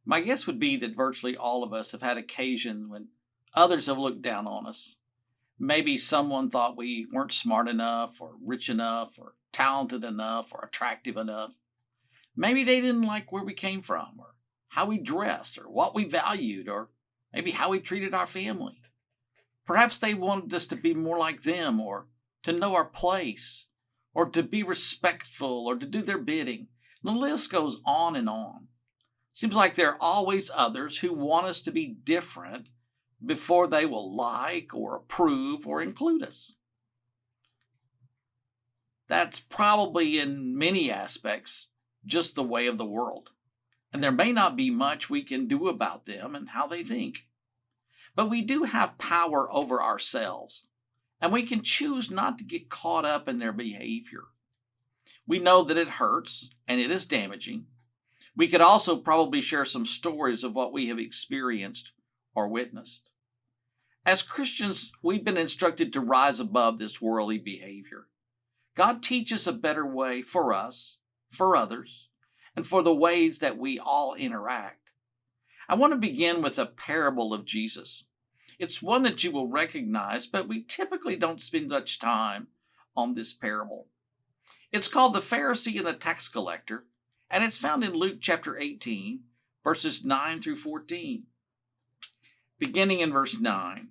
My guess would be that virtually all of us have had occasion when others have looked down on us. Maybe someone thought we weren't smart enough, or rich enough, or talented enough, or attractive enough. Maybe they didn't like where we came from, or how we dressed, or what we valued, or maybe how we treated our family. Perhaps they wanted us to be more like them, or to know our place, or to be respectful, or to do their bidding. The list goes on and on. Seems like there are always others who want us to be different before they will like or approve or include us. That's probably in many aspects just the way of the world, and there may not be much we can do about them and how they think. But we do have power over ourselves, and we can choose not to get caught up in their behavior. We know that it hurts and it is damaging. We could also probably share some stories of what we have experienced or witnessed. As Christians, we've been instructed to rise above this worldly behavior. God teaches a better way for us, for others, and for the ways that we all interact. I want to begin with a parable of Jesus. It's one that you will recognize, but we typically don't spend much time on this parable. It's called the Pharisee and the tax collector, and it's found in Luke chapter 18, verses 9 through 14. Beginning in verse 9.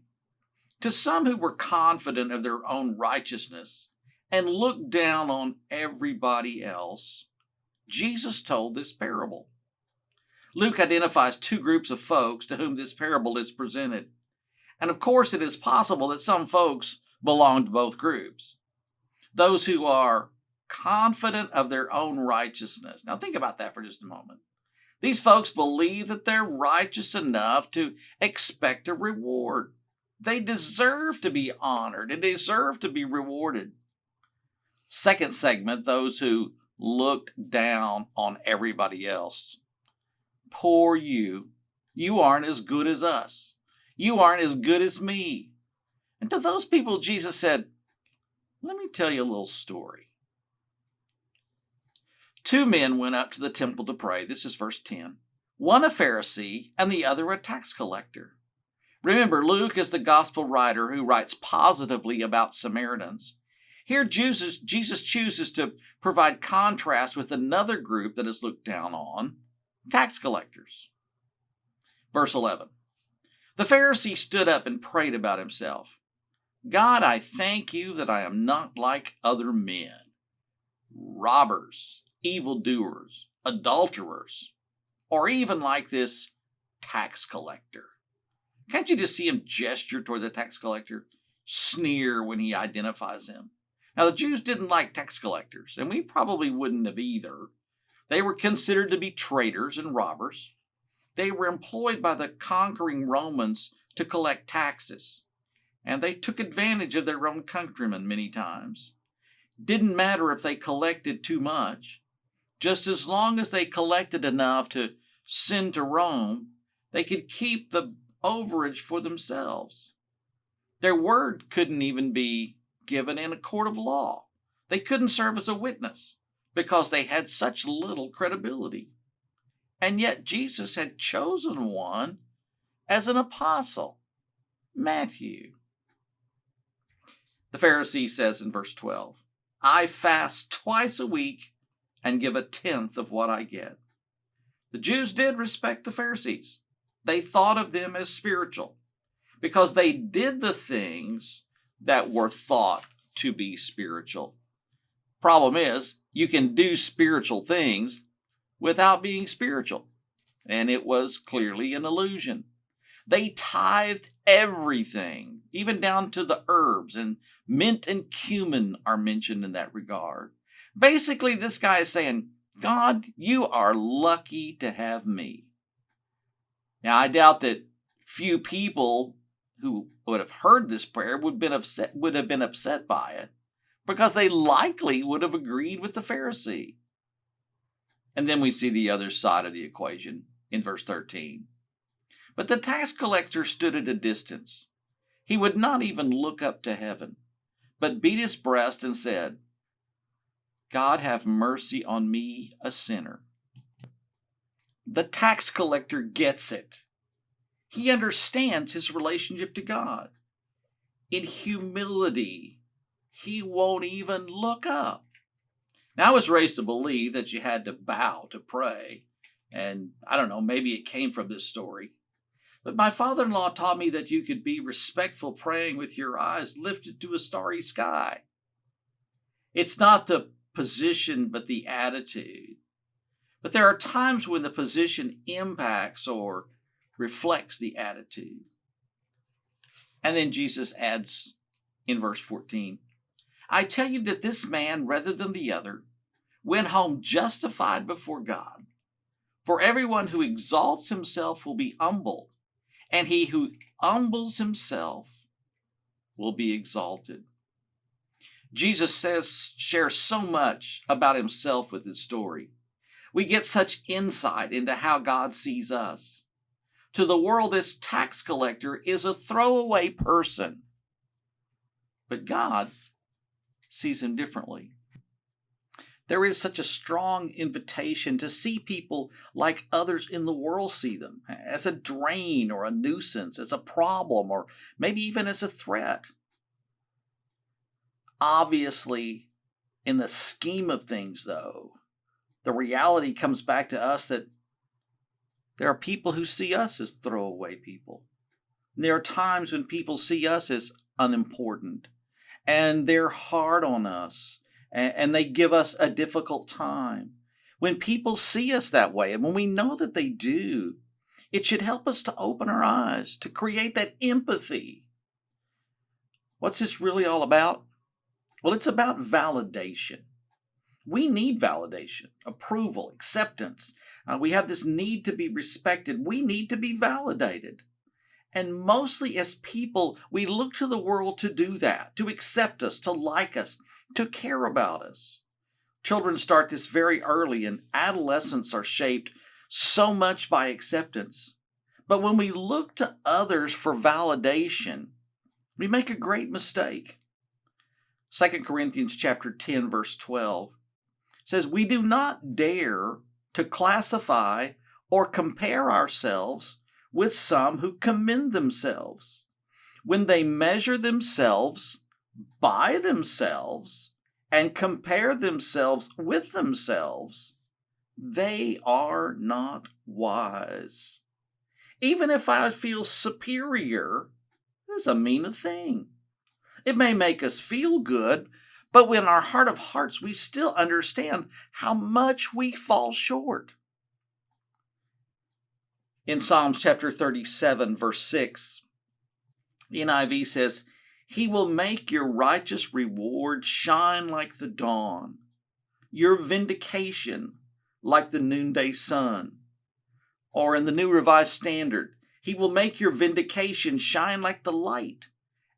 To some who were confident of their own righteousness and looked down on everybody else, Jesus told this parable. Luke identifies two groups of folks to whom this parable is presented. And of course, it is possible that some folks belong to both groups. Those who are confident of their own righteousness. Now think about that for just a moment. These folks believe that they're righteous enough to expect a reward. They deserve to be honored and deserve to be rewarded. Second segment, those who looked down on everybody else. Poor you. You aren't as good as us. You aren't as good as me. And to those people, Jesus said, let me tell you a little story. Two men went up to the temple to pray. This is verse 10. One a Pharisee and the other a tax collector. Remember, Luke is the gospel writer who writes positively about Samaritans. Here, Jesus chooses to provide contrast with another group that is looked down on, tax collectors. Verse 11. The Pharisee stood up and prayed about himself. God, I thank you that I am not like other men, robbers, evildoers, adulterers, or even like this tax collector. Can't you just see him gesture toward the tax collector, sneer when he identifies him? Now, the Jews didn't like tax collectors, and we probably wouldn't have either. They were considered to be traitors and robbers. They were employed by the conquering Romans to collect taxes, and they took advantage of their own countrymen many times. Didn't matter if they collected too much. Just as long as they collected enough to send to Rome, they could keep the overage for themselves. Their word couldn't even be given in a court of law. They couldn't serve as a witness because they had such little credibility. And yet Jesus had chosen one as an apostle, Matthew. The Pharisee says in verse 12, I fast twice a week and give a tenth of what I get. The Jews did respect the Pharisees. They thought of them as spiritual because they did the things that were thought to be spiritual. Problem is, you can do spiritual things without being spiritual. And it was clearly an illusion. They tithed everything, even down to the herbs, and mint and cumin are mentioned in that regard. Basically, this guy is saying, God, you are lucky to have me. Now, I doubt that few people who would have heard this prayer would have been upset by it, because they likely would have agreed with the Pharisee. And then we see the other side of the equation in verse 13. But the tax collector stood at a distance. He would not even look up to heaven, but beat his breast and said, God, have mercy on me, a sinner. The tax collector gets it. He understands his relationship to God. In humility, he won't even look up. Now, I was raised to believe that you had to bow to pray. And I don't know, maybe it came from this story. But my father-in-law taught me that you could be respectful praying with your eyes lifted to a starry sky. It's not the position, but the attitude. But there are times when the position impacts or reflects the attitude. And then Jesus adds in verse 14, I tell you that this man, rather than the other, went home justified before God. For everyone who exalts himself will be humbled, and he who humbles himself will be exalted. Jesus shares so much about himself with this story. We get such insight into how God sees us. To the world, this tax collector is a throwaway person. But God sees him differently. There is such a strong invitation to see people like others in the world see them, as a drain or a nuisance, as a problem, or maybe even as a threat. Obviously, in the scheme of things, though, the reality comes back to us that there are people who see us as throwaway people. There are times when people see us as unimportant, and they're hard on us, and they give us a difficult time. When people see us that way, and when we know that they do, it should help us to open our eyes, to create that empathy. What's this really all about? Well, it's about validation. We need validation, approval, acceptance. We have this need to be respected. We need to be validated. And mostly as people, we look to the world to do that, to accept us, to like us, to care about us. Children start this very early, and adolescents are shaped so much by acceptance. But when we look to others for validation, we make a great mistake. 2 Corinthians chapter 10, verse 12 says, we do not dare to classify or compare ourselves with some who commend themselves. When they measure themselves by themselves and compare themselves with themselves, they are not wise. Even if I feel superior, it doesn't mean a thing. It may make us feel good, but in our heart of hearts, we still understand how much we fall short. In Psalms chapter 37, verse 6, the NIV says, he will make your righteous reward shine like the dawn, your vindication like the noonday sun. Or in the New Revised Standard, he will make your vindication shine like the light,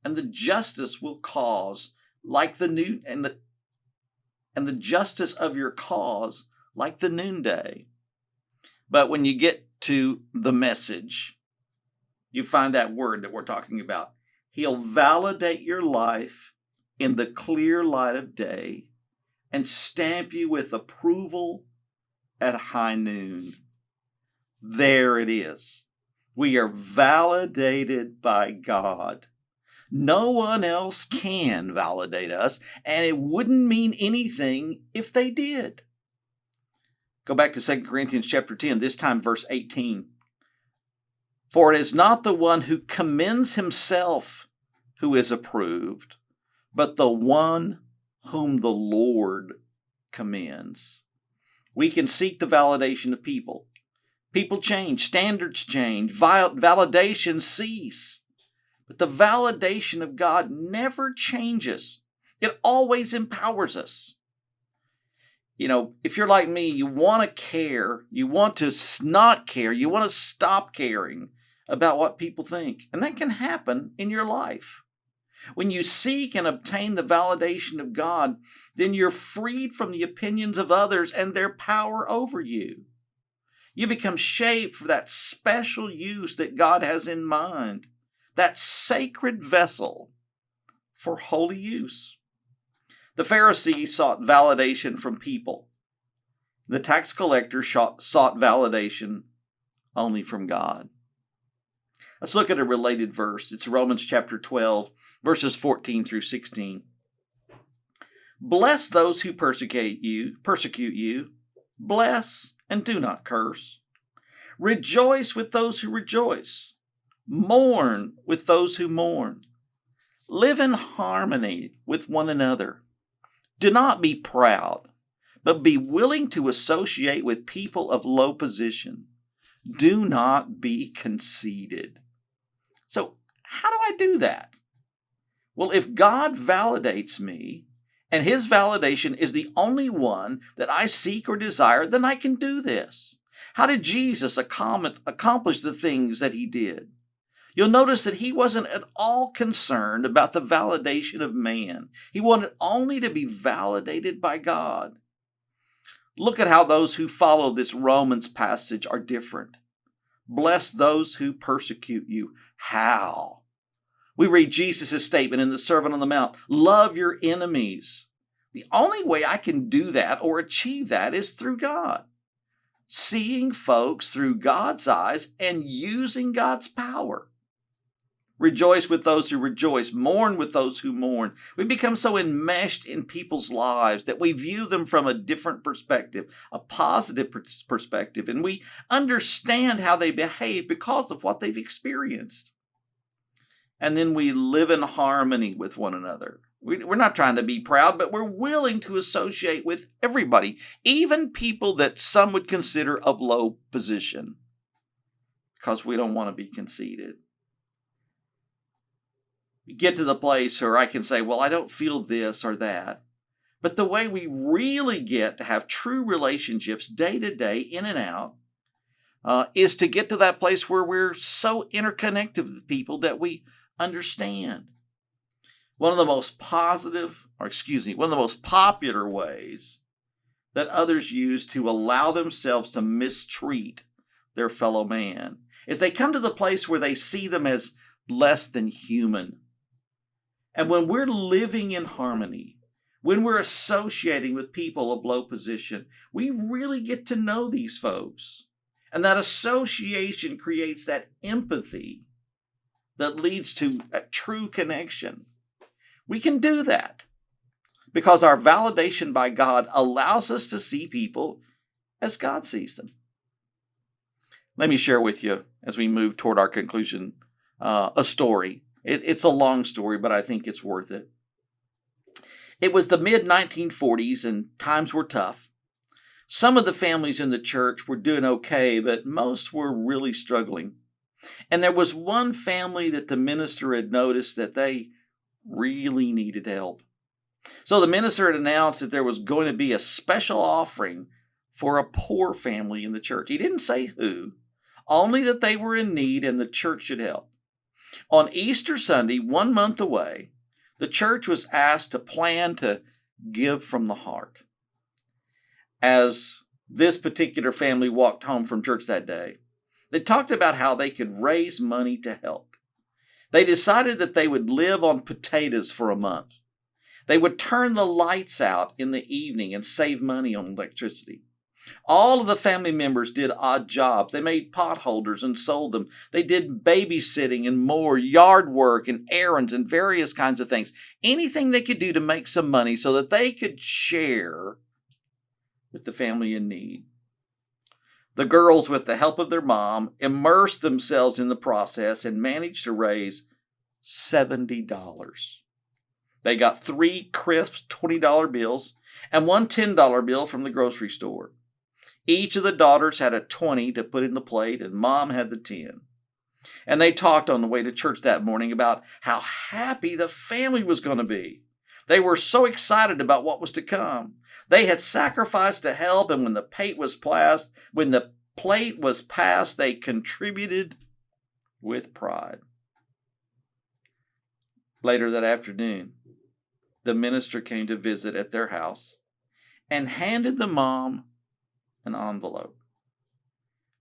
and the justice will cause like the noon and the justice of your cause like the noonday. But when you get to the Message, you find that word that we're talking about. He'll validate your life in the clear light of day and stamp you with approval at high noon. There it is. We are validated by God. No one else can validate us, and it wouldn't mean anything if they did. Go back to 2 Corinthians chapter 10, this time verse 18. For it is not the one who commends himself who is approved, but the one whom the Lord commends. We can seek the validation of people. People change, standards change, validations cease. But the validation of God never changes. It always empowers us. You know, if you're like me, you want to care, you want to not care, you want to stop caring about what people think. And that can happen in your life. When you seek and obtain the validation of God, then you're freed from the opinions of others and their power over you. You become shaped for that special use that God has in mind, that sacred vessel for holy use. The Pharisee sought validation from people. The tax collector sought validation only from God. Let's look at a related verse. It's Romans chapter 12, verses 14 through 16. Bless those who persecute you. Bless and do not curse. Rejoice with those who rejoice. Mourn with those who mourn. Live in harmony with one another. Do not be proud, but be willing to associate with people of low position. Do not be conceited. So, how do I do that? Well, if God validates me, and His validation is the only one that I seek or desire, then I can do this. How did Jesus accomplish the things that He did? You'll notice that He wasn't at all concerned about the validation of man. He wanted only to be validated by God. Look at how those who follow this Romans passage are different. Bless those who persecute you. How? We read Jesus' statement in the Sermon on the Mount, love your enemies. The only way I can do that or achieve that is through God. Seeing folks through God's eyes and using God's power. Rejoice with those who rejoice. Mourn with those who mourn. We become so enmeshed in people's lives that we view them from a different perspective, a positive perspective, and we understand how they behave because of what they've experienced. And then we live in harmony with one another. We're not trying to be proud, but we're willing to associate with everybody, even people that some would consider of low position, because we don't want to be conceited. We get to the place where I can say, well, I don't feel this or that. But the way we really get to have true relationships day to day, in and out, is to get to that place where we're so interconnected with people that we understand. One of the most popular ways that others use to allow themselves to mistreat their fellow man is they come to the place where they see them as less than human. And when we're living in harmony, when we're associating with people of low position, we really get to know these folks. And that association creates that empathy that leads to a true connection. We can do that because our validation by God allows us to see people as God sees them. Let me share with you, as we move toward our conclusion, a story. It's a long story, but I think it's worth it. It was the mid-1940s and times were tough. Some of the families in the church were doing okay, but most were really struggling. And there was one family that the minister had noticed that they really needed help. So the minister had announced that there was going to be a special offering for a poor family in the church. He didn't say who, only that they were in need and the church should help. On Easter Sunday, 1 month away, the church was asked to plan to give from the heart. As this particular family walked home from church that day, they talked about how they could raise money to help. They decided that they would live on potatoes for a month. They would turn the lights out in the evening and save money on electricity. All of the family members did odd jobs. They made pot holders and sold them. They did babysitting and more, yard work and errands and various kinds of things. Anything they could do to make some money so that they could share with the family in need. The girls, with the help of their mom, immersed themselves in the process and managed to raise $70. They got 3 crisp $20 bills and one $10 bill from the grocery store. Each of the daughters had a 20 to put in the plate, and mom had the 10. And they talked on the way to church that morning about how happy the family was going to be. They were so excited about what was to come. They had sacrificed to help, and when the plate was passed, they contributed with pride. Later that afternoon, the minister came to visit at their house and handed the mom an envelope.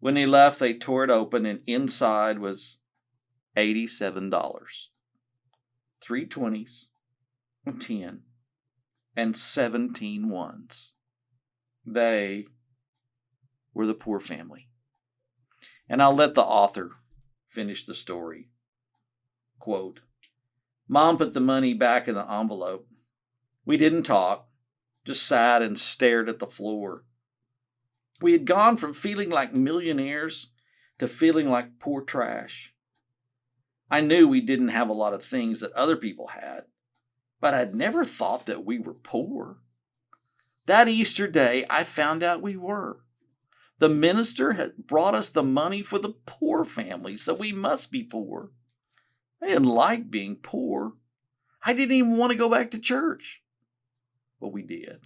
When he left, they tore it open, and inside was $87. 3 20s, a 10, and 17 ones. They were the poor family. And I'll let the author finish the story. Quote, Mom put the money back in the envelope. We didn't talk, just sat and stared at the floor. We had gone from feeling like millionaires to feeling like poor trash. I knew we didn't have a lot of things that other people had, but I'd never thought that we were poor. That Easter day, I found out we were. The minister had brought us the money for the poor family, so we must be poor. I didn't like being poor. I didn't even want to go back to church. But we did.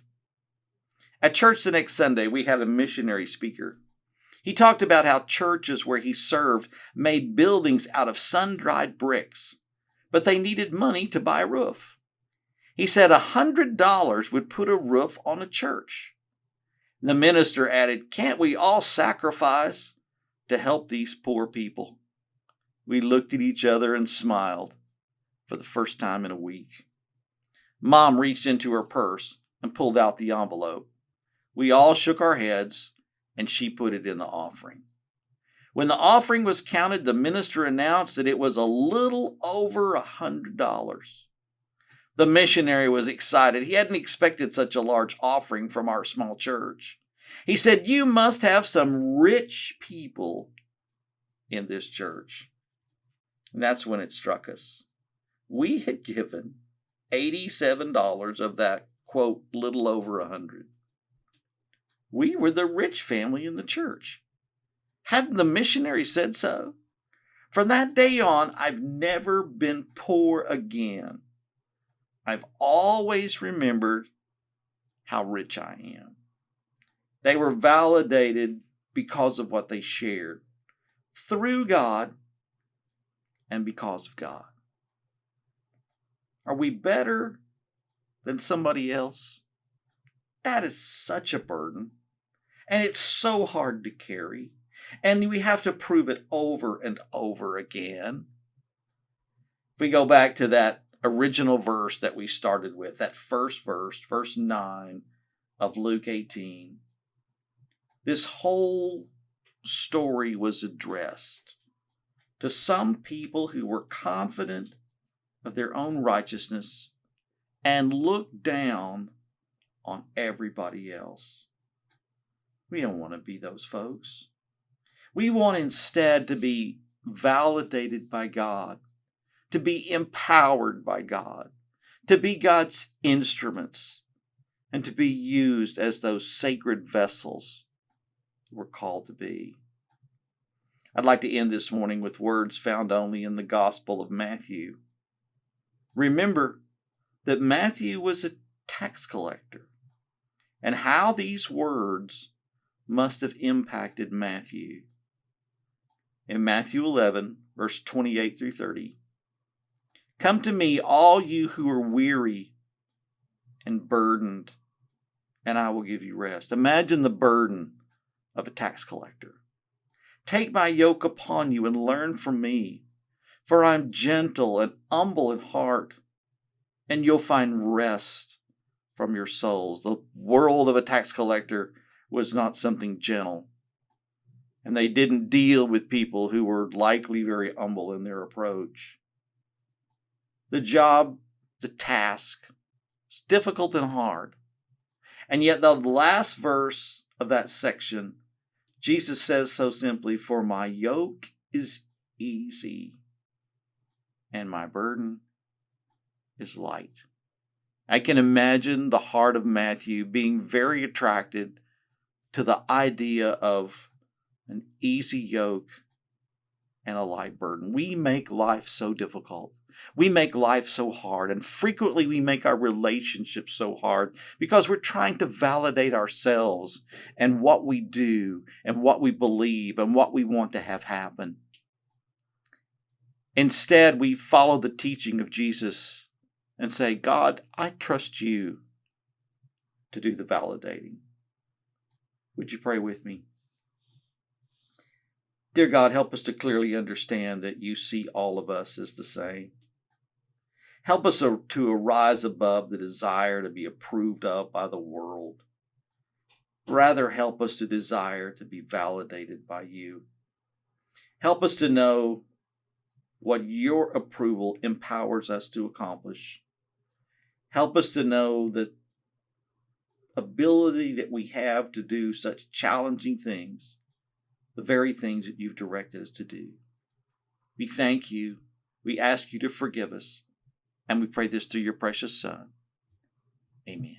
At church the next Sunday, we had a missionary speaker. He talked about how churches where he served made buildings out of sun-dried bricks, but they needed money to buy a roof. He said $100 would put a roof on a church. The minister added, "Can't we all sacrifice to help these poor people?" We looked at each other and smiled for the first time in a week. Mom reached into her purse and pulled out the envelope. We all shook our heads, and she put it in the offering. When the offering was counted, the minister announced that it was a little over $100. The missionary was excited. He hadn't expected such a large offering from our small church. He said, "You must have some rich people in this church." And that's when it struck us. We had given $87 of that, quote, little over 100. We were the rich family in the church. Hadn't the missionary said so? From that day on, I've never been poor again. I've always remembered how rich I am. They were validated because of what they shared, through God and because of God. Are we better than somebody else? That is such a burden, and it's so hard to carry, and we have to prove it over and over again. If we go back to that original verse that we started with, that first verse, verse 9 of Luke 18, this whole story was addressed to some people who were confident of their own righteousness and looked down on everybody else. We don't want to be those folks. We want instead to be validated by God, to be empowered by God, to be God's instruments, and to be used as those sacred vessels we're called to be. I'd like to end this morning with words found only in the Gospel of Matthew. Remember that Matthew was a tax collector, and how these words must have impacted Matthew. In Matthew 11, verse 28 through 30, "Come to me, all you who are weary and burdened, and I will give you rest." Imagine the burden of a tax collector. "Take my yoke upon you and learn from me, for I am gentle and humble in heart, and you'll find rest from your souls." The world of a tax collector was not something gentle, and they didn't deal with people who were likely very humble in their approach. The job, the task, is difficult and hard. And yet the last verse of that section, Jesus says so simply, "For my yoke is easy and my burden is light." I can imagine the heart of Matthew being very attracted to the idea of an easy yoke and a light burden. We make life so difficult. We make life so hard, and frequently we make our relationships so hard because we're trying to validate ourselves and what we do and what we believe and what we want to have happen. Instead, we follow the teaching of Jesus and say, "God, I trust you to do the validating." Would you pray with me? Dear God, help us to clearly understand that you see all of us as the same. Help us to arise above the desire to be approved of by the world. Rather, help us to desire to be validated by you. Help us to know what your approval empowers us to accomplish. Help us to know the ability that we have to do such challenging things, the very things that you've directed us to do. We thank you. We ask you to forgive us. And we pray this through your precious Son. Amen.